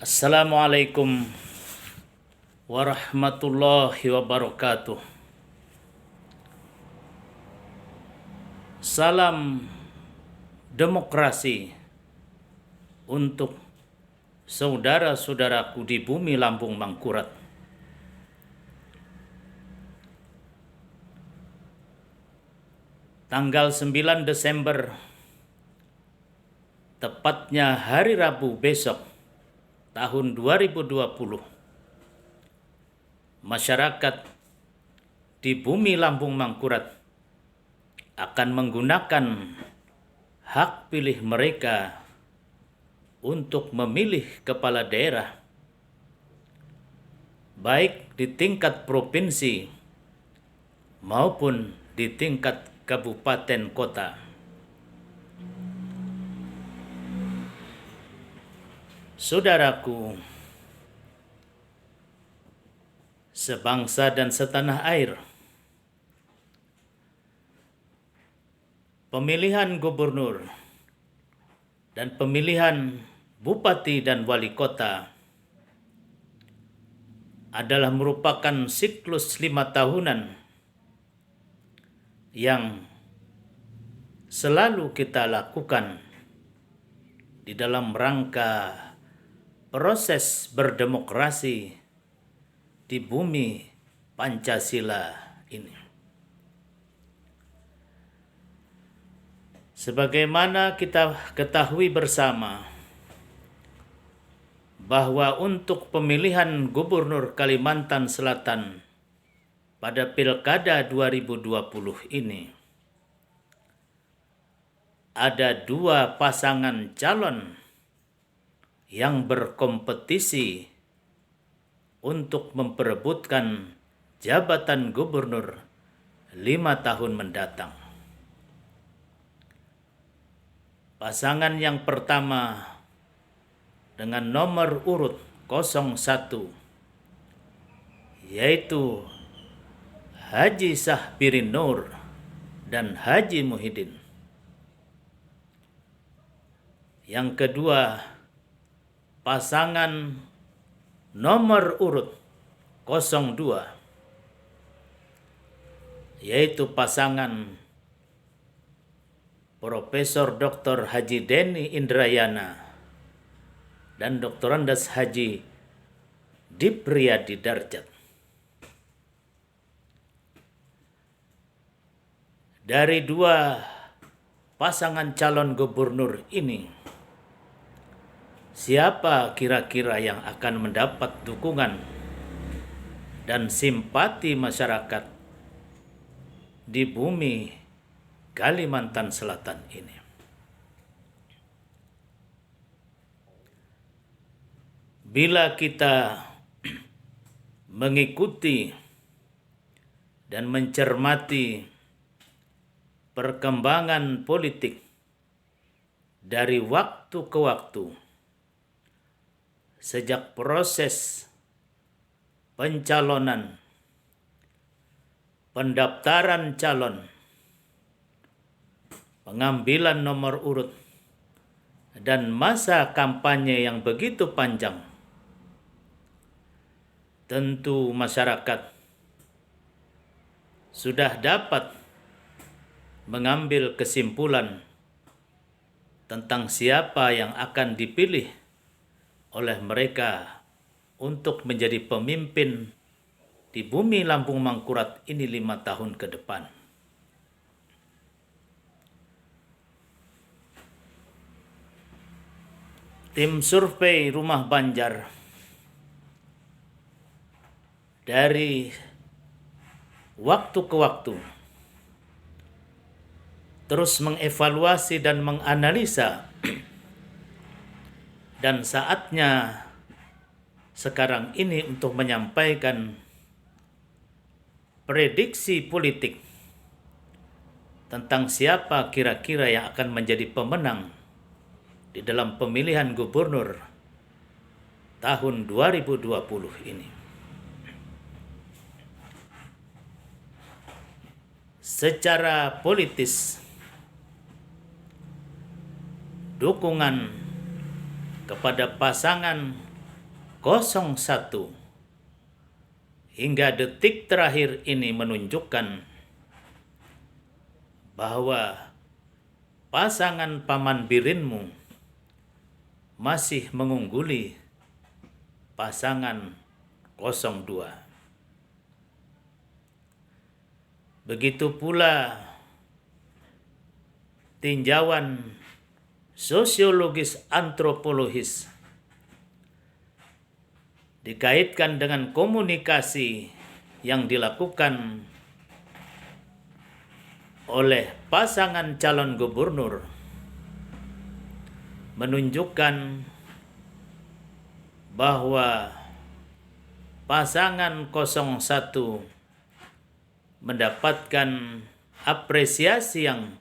Assalamualaikum warahmatullahi wabarakatuh. Salam demokrasi untuk saudara-saudaraku di bumi Lampung Mangkurat. Tanggal 9 Desember, tepatnya hari Rabu besok, tahun 2020, masyarakat di bumi Lampung Mangkurat akan menggunakan hak pilih mereka untuk memilih kepala daerah, baik di tingkat provinsi maupun di tingkat kabupaten kota. Saudaraku, sebangsa dan setanah air, pemilihan gubernur dan pemilihan bupati dan wali kota adalah merupakan siklus 5 tahunan yang selalu kita lakukan di dalam rangka proses berdemokrasi di bumi Pancasila ini. Sebagaimana kita ketahui bersama bahwa untuk pemilihan gubernur Kalimantan Selatan pada Pilkada 2020 ini ada 2 pasangan calon yang berkompetisi untuk memperebutkan jabatan gubernur 5 tahun mendatang. Pasangan yang pertama dengan nomor urut 01 yaitu Haji Sahbirin Nur dan Haji Muhyiddin. Yang kedua, pasangan nomor urut 02 yaitu pasangan Profesor Dr. Haji Denny Indrayana dan Dr. Andes Haji Dipriyadi Darjat. Dari 2 pasangan calon gubernur ini, siapa kira-kira yang akan mendapat dukungan dan simpati masyarakat di bumi Kalimantan Selatan ini? Bila kita mengikuti dan mencermati perkembangan politik dari waktu ke waktu, sejak proses pencalonan, pendaftaran calon, pengambilan nomor urut, dan masa kampanye yang begitu panjang, tentu masyarakat sudah dapat mengambil kesimpulan tentang siapa yang akan dipilih oleh mereka untuk menjadi pemimpin di bumi Lampung Mangkurat ini 5 tahun ke depan. Tim survei Rumah Banjar dari waktu ke waktu terus mengevaluasi dan menganalisa, dan saatnya sekarang ini untuk menyampaikan prediksi politik tentang siapa kira-kira yang akan menjadi pemenang di dalam pemilihan gubernur tahun 2020 ini. Secara politis, dukungan kepada pasangan 01 hingga detik terakhir ini menunjukkan bahwa pasangan Paman Birinmu masih mengungguli pasangan 02. Begitu pula tinjauan sosiologis antropologis dikaitkan dengan komunikasi yang dilakukan oleh pasangan calon gubernur menunjukkan bahwa pasangan 01 mendapatkan apresiasi yang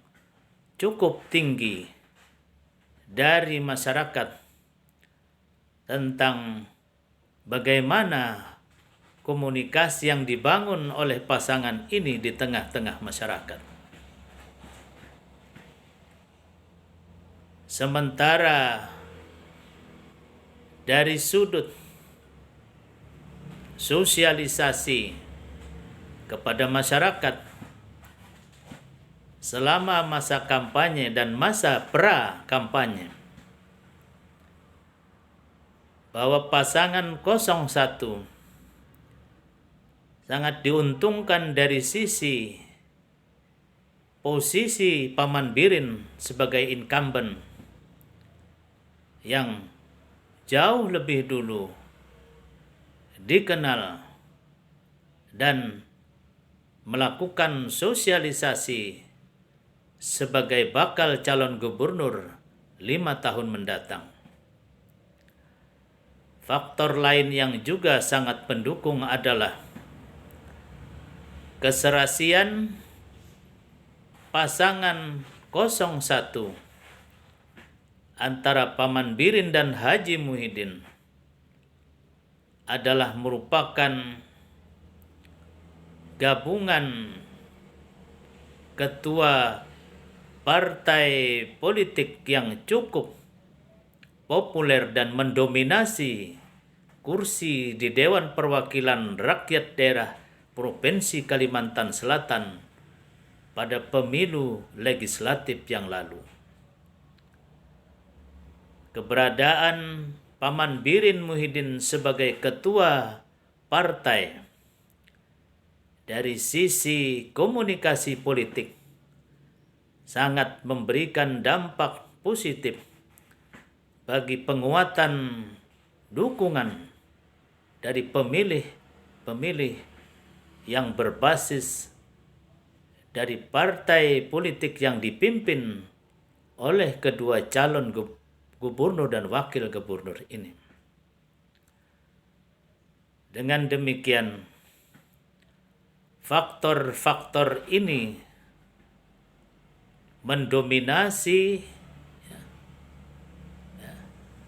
cukup tinggi dari masyarakat tentang bagaimana komunikasi yang dibangun oleh pasangan ini di tengah-tengah masyarakat. Sementara dari sudut sosialisasi kepada masyarakat selama masa kampanye dan masa pra-kampanye, bahwa pasangan 01 sangat diuntungkan dari sisi posisi Paman Birin sebagai incumbent yang jauh lebih dulu dikenal dan melakukan sosialisasi sebagai bakal calon gubernur 5 tahun mendatang. Faktor lain yang juga sangat pendukung adalah keserasian pasangan 01 antara Paman Birin dan Haji Muhyiddin adalah merupakan gabungan ketua partai politik yang cukup populer dan mendominasi kursi di Dewan Perwakilan Rakyat Daerah Provinsi Kalimantan Selatan pada pemilu legislatif yang lalu. Keberadaan Paman Birin Muhyiddin sebagai ketua partai dari sisi komunikasi politik sangat memberikan dampak positif bagi penguatan dukungan dari pemilih-pemilih yang berbasis dari partai politik yang dipimpin oleh kedua calon gubernur dan wakil gubernur ini. Dengan demikian, faktor-faktor ini mendominasi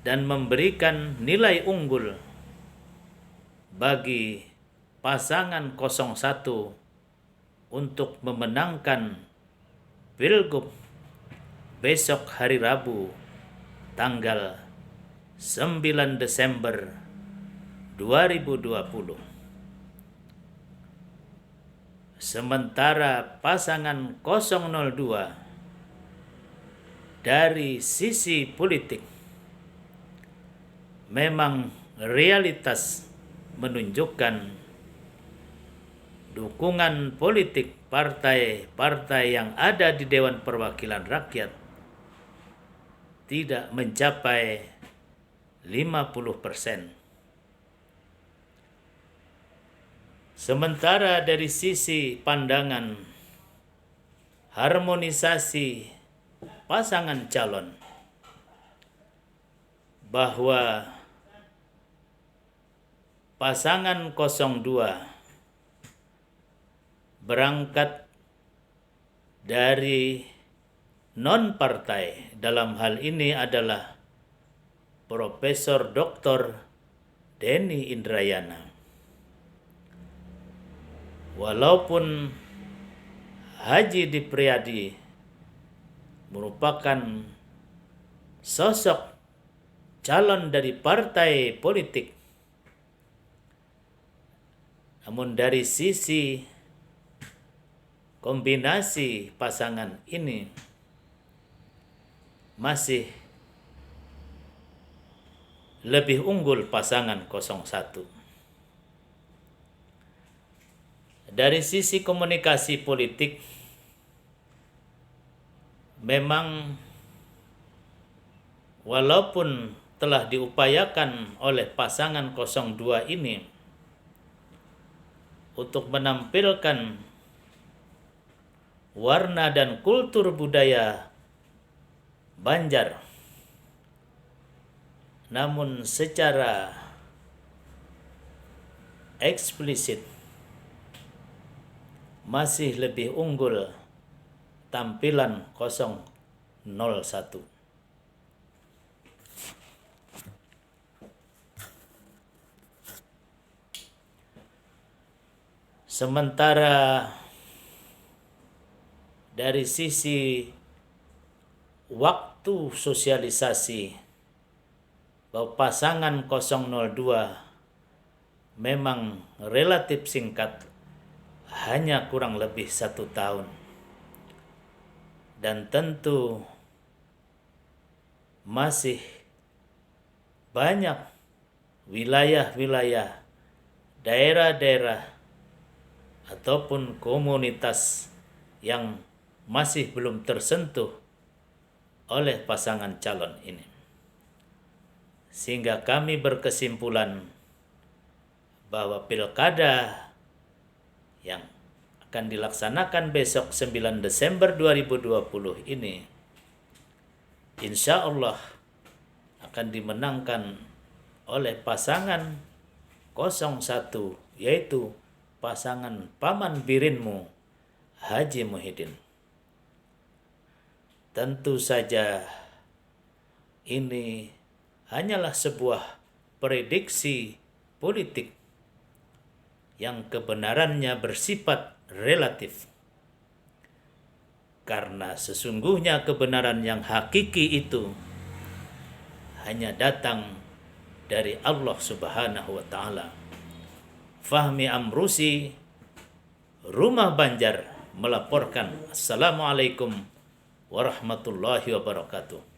dan memberikan nilai unggul bagi pasangan 01 untuk memenangkan Pilgub besok hari Rabu tanggal 9 Desember 2020. Sementara pasangan 002 dari sisi politik memang realitas menunjukkan dukungan politik partai-partai yang ada di Dewan Perwakilan Rakyat tidak mencapai 50%. Sementara dari sisi pandangan harmonisasi pasangan calon, bahwa pasangan 02 berangkat dari non-partai, dalam hal ini adalah Profesor Dr. Denny Indrayana. Walaupun Haji Dipriyadi merupakan sosok calon dari partai politik Namun dari sisi kombinasi pasangan ini masih lebih unggul pasangan 01. Dari sisi komunikasi politik, memang walaupun telah diupayakan oleh pasangan 02 ini untuk menampilkan warna dan kultur budaya Banjar, namun secara eksplisit masih lebih unggul tampilan 001. Sementara dari sisi waktu sosialisasi, bahwa pasangan 002 memang relatif singkat, hanya kurang lebih 1 tahun. Dan tentu masih banyak wilayah-wilayah, daerah-daerah, ataupun komunitas yang masih belum tersentuh oleh pasangan calon ini. Sehingga kami berkesimpulan bahwa pilkada yang akan dilaksanakan besok 9 Desember 2020 ini insya Allah akan dimenangkan oleh pasangan 01, yaitu pasangan Paman Birinmu Haji Muhyiddin. Tentu saja ini hanyalah sebuah prediksi politik yang kebenarannya bersifat relatif. Karena sesungguhnya kebenaran yang hakiki itu hanya datang dari Allah Subhanahu wa Ta'ala. Fahmi Amrusi, Rumah Banjar, melaporkan. Assalamualaikum warahmatullahi wabarakatuh.